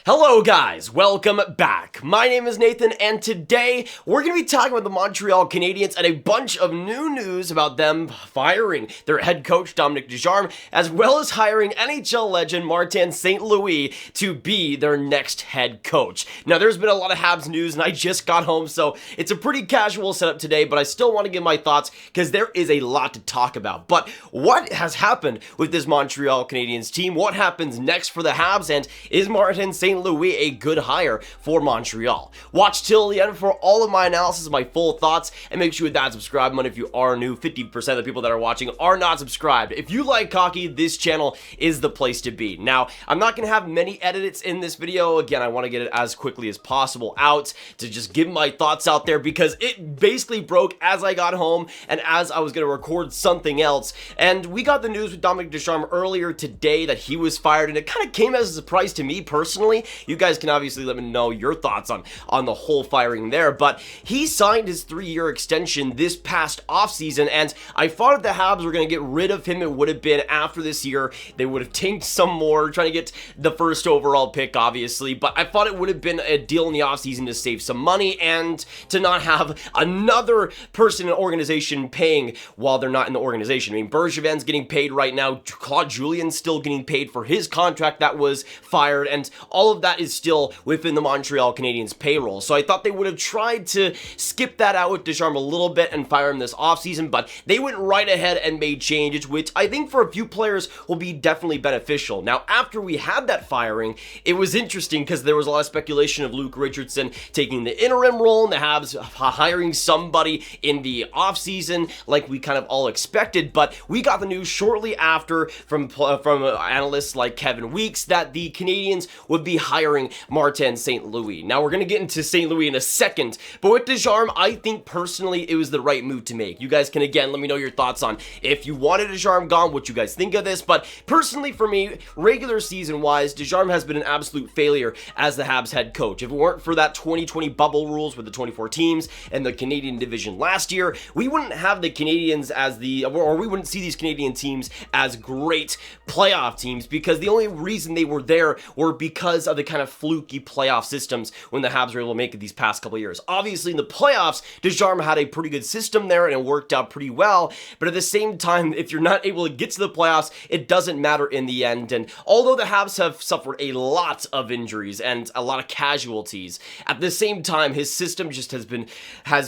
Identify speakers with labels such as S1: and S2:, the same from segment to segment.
S1: Hello guys, welcome back. My name is Nathan and today we're going to be talking about the Montreal Canadiens and a bunch of new news about them firing their head coach Dominique Ducharme as well as hiring NHL legend Martin St. Louis to be their next head coach. Now there's been a lot of Habs news and I just got home, so it's a pretty casual setup today, but I still want to give my thoughts because there is a lot to talk about. But what has happened with this Montreal Canadiens team? What happens next for the Habs, and is Martin St. Louis a good hire for Montreal? Watch till the end for all of my analysis, my full thoughts, and make sure that subscribe button if you are new. 50% of the people that are watching are not subscribed. If you like hockey, this channel is the place to be. Now, I'm not going to have many edits in this video. Again, I want to get it as quickly as possible out to just give my thoughts out there because it basically broke as I got home and as I was going to record something else. And we got the news with Dominique Ducharme earlier today that he was fired, and it kind of came as a surprise to me personally. You guys can obviously let me know your thoughts on the whole firing there, but he signed his 3-year extension this past offseason, and I thought if the Habs were going to get rid of him, it would have been after this year. They would have tanked some more, trying to get the first overall pick, obviously, but I thought it would have been a deal in the offseason to save some money and to not have another person in the organization paying while they're not in the organization. I mean, Bergevin's getting paid right now, Claude Julien's still getting paid for his contract that was fired, and all of that is still within the Montreal Canadiens payroll. So I thought they would have tried to skip that out with Ducharme a little bit and fire him this offseason, but they went right ahead and made changes, which I think for a few players will be definitely beneficial. Now, after we had that firing, it was interesting because there was a lot of speculation of Luke Richardson taking the interim role and the Habs hiring somebody in the offseason like we kind of all expected, but we got the news shortly after from analysts like Kevin Weeks that the Canadiens would be hiring Martin St. Louis. Now, we're going to get into St. Louis in a second, but with Ducharme, I think personally it was the right move to make. You guys can, again, let me know your thoughts on if you wanted Ducharme gone, what you guys think of this, but personally for me, regular season-wise, Ducharme has been an absolute failure as the Habs head coach. If it weren't for that 2020 bubble rules with the 24 teams and the Canadian division last year, we wouldn't have the Canadiens as or we wouldn't see these Canadian teams as great playoff teams because the only reason they were there were because of the kind of fluky playoff systems when the Habs were able to make it these past couple of years. Obviously, in the playoffs, Ducharme had a pretty good system there and it worked out pretty well, but at the same time, if you're not able to get to the playoffs, it doesn't matter in the end. And although the Habs have suffered a lot of injuries and a lot of casualties, at the same time, his system just has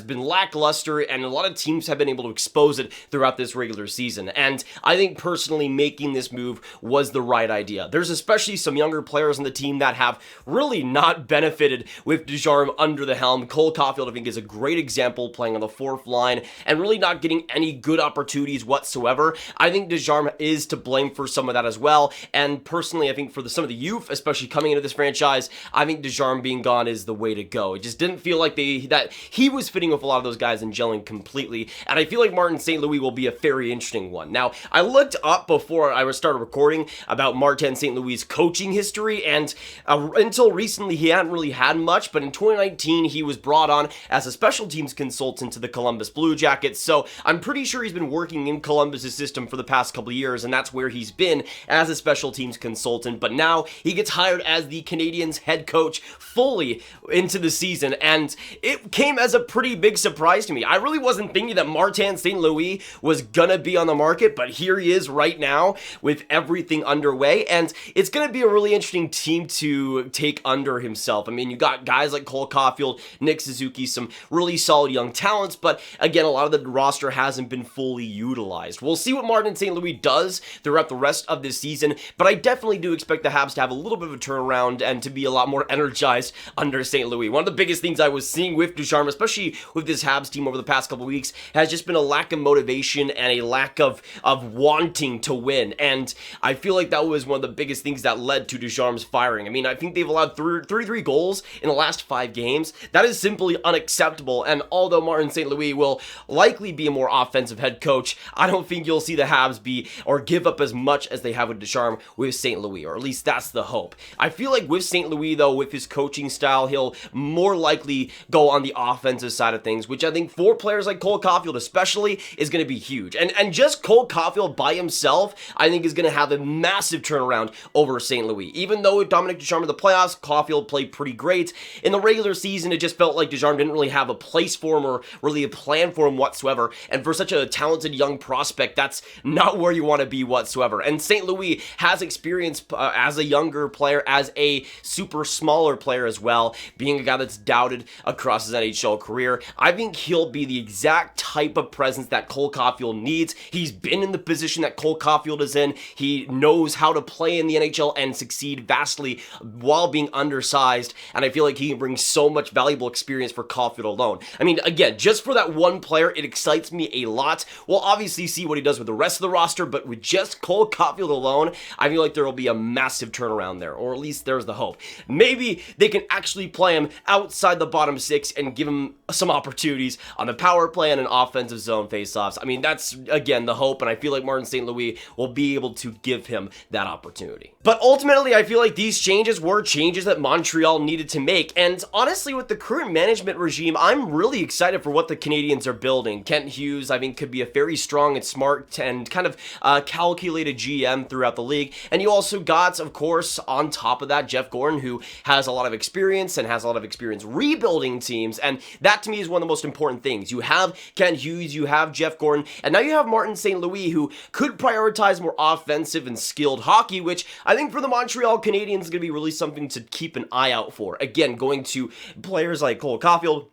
S1: been lackluster, and a lot of teams have been able to expose it throughout this regular season. And I think personally making this move was the right idea. There's especially some younger players on the team that have really not benefited with Ducharme under the helm. Cole Caulfield, I think, is a great example, playing on the fourth line and really not getting any good opportunities whatsoever. I think Ducharme is to blame for some of that as well, and personally, I think for some of the youth, especially coming into this franchise, I think Ducharme being gone is the way to go. It just didn't feel like that he was fitting with a lot of those guys and gelling completely, and I feel like Martin St. Louis will be a very interesting one. Now, I looked up before I started recording about Martin St. Louis' coaching history, and until recently, he hadn't really had much, but in 2019, he was brought on as a special teams consultant to the Columbus Blue Jackets, so I'm pretty sure he's been working in Columbus' system for the past couple of years, and that's where he's been as a special teams consultant, but now he gets hired as the Canadiens head coach fully into the season, and it came as a pretty big surprise to me. I really wasn't thinking that Martin St. Louis was gonna be on the market, but here he is right now with everything underway, and it's gonna be a really interesting team to take under himself. I mean, you got guys like Cole Caulfield, Nick Suzuki, some really solid young talents, but again, a lot of the roster hasn't been fully utilized. We'll see what Martin St. Louis does throughout the rest of this season, but I definitely do expect the Habs to have a little bit of a turnaround and to be a lot more energized under St. Louis. One of the biggest things I was seeing with Ducharme, especially with this Habs team over the past couple weeks, has just been a lack of motivation and a lack of wanting to win, and I feel like that was one of the biggest things that led to Ducharme's firing. I mean, I think they've allowed 33 goals in the last 5 games. That is simply unacceptable, and although Martin St. Louis will likely be a more offensive head coach, I don't think you'll see the Habs be or give up as much as they have with Ducharme with St. Louis, or at least that's the hope. I feel like with St. Louis, though, with his coaching style, he'll more likely go on the offensive side of things, which I think for players like Cole Caulfield especially is going to be huge. And just Cole Caulfield by himself, I think, is going to have a massive turnaround over St. Louis. Even though Dominique Ducharme in the playoffs, Caulfield played pretty great. In the regular season, it just felt like Ducharme didn't really have a place for him or really a plan for him whatsoever. And for such a talented young prospect, that's not where you want to be whatsoever. And St. Louis has experience as a younger player, as a super smaller player as well, being a guy that's doubted across his NHL career. I think he'll be the exact type of presence that Cole Caulfield needs. He's been in the position that Cole Caulfield is in. He knows how to play in the NHL and succeed vastly while being undersized, and I feel like he can bring so much valuable experience for Caulfield alone. I mean, again, just for that one player, it excites me a lot. We'll obviously see what he does with the rest of the roster, but with just Cole Caulfield alone, I feel like there will be a massive turnaround there, or at least there's the hope. Maybe they can actually play him outside the bottom six and give him some opportunities on the power play and an offensive zone faceoffs. I mean, that's, again, the hope, and I feel like Martin St. Louis will be able to give him that opportunity. But ultimately, I feel like these changes were changes that Montreal needed to make, and honestly, with the current management regime, I'm really excited for what the Canadiens are building. Kent Hughes, I think, could be a very strong and smart and kind of calculated GM throughout the league, and you also got, of course, on top of that, Jeff Gordon, who has a lot of experience and has a lot of experience rebuilding teams, and that to me is one of the most important things. You have Kent Hughes, you have Jeff Gordon, and now you have Martin St. Louis, who could prioritize more offensive and skilled hockey, which I think for the Montreal Canadiens is going to be really something to keep an eye out for. Again, going to players like Cole Caulfield,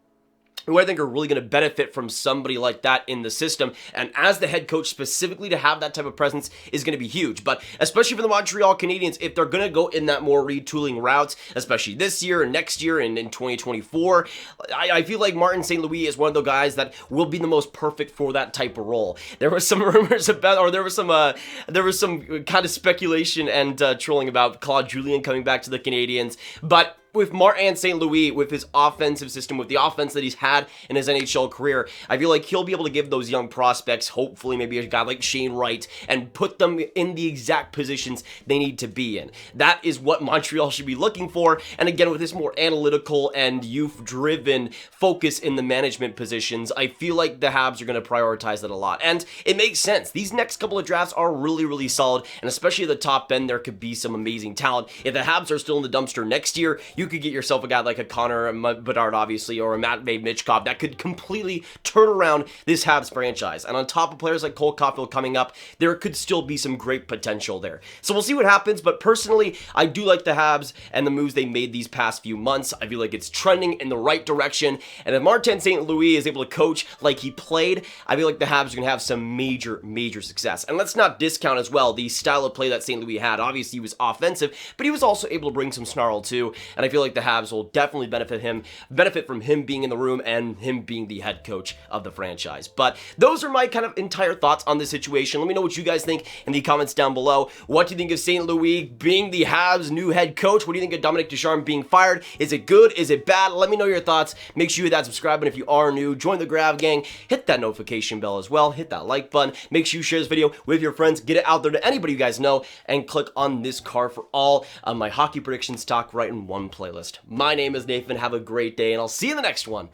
S1: who I think are really going to benefit from somebody like that in the system, and as the head coach specifically to have that type of presence is going to be huge. But especially for the Montreal Canadiens, if they're going to go in that more retooling route, especially this year and next year and in 2024, I feel like Martin St. Louis is one of the guys that will be the most perfect for that type of role. There was some rumors about, or there was some kind of speculation and trolling about Claude Julien coming back to the Canadiens, but with Martin St. Louis, with his offensive system, with the offense that he's had in his NHL career, I feel like he'll be able to give those young prospects, hopefully maybe a guy like Shane Wright, and put them in the exact positions they need to be in. That is what Montreal should be looking for, and again, with this more analytical and youth-driven focus in the management positions, I feel like the Habs are going to prioritize that a lot, and it makes sense. These next couple of drafts are really, really solid, and especially at the top end, there could be some amazing talent. If the Habs are still in the dumpster next year, you could get yourself a guy like a Connor Bedard, obviously, or a Matt Mitchkov that could completely turn around this Habs franchise. And on top of players like Cole Caulfield coming up, there could still be some great potential there. So we'll see what happens, but personally, I do like the Habs and the moves they made these past few months. I feel like it's trending in the right direction, and if Martin St. Louis is able to coach like he played, I feel like the Habs are going to have some major, major success. And let's not discount as well the style of play that St. Louis had. Obviously, he was offensive, but he was also able to bring some snarl too, and I feel like the Habs will definitely benefit from him being in the room and him being the head coach of the franchise. But those are my kind of entire thoughts on this situation. Let me know what you guys think in the comments down below. What do you think of St. Louis being the Habs' new head coach? What do you think of Dominique Ducharme being fired? Is it good? Is it bad? Let me know your thoughts. Make sure you hit that subscribe button if you are new. Join the Grab Gang. Hit that notification bell as well. Hit that like button. Make sure you share this video with your friends. Get it out there to anybody you guys know. And click on this card for all of my hockey predictions talk right in one playlist. My name is Nathan. Have a great day, and I'll see you in the next one.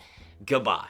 S1: Goodbye.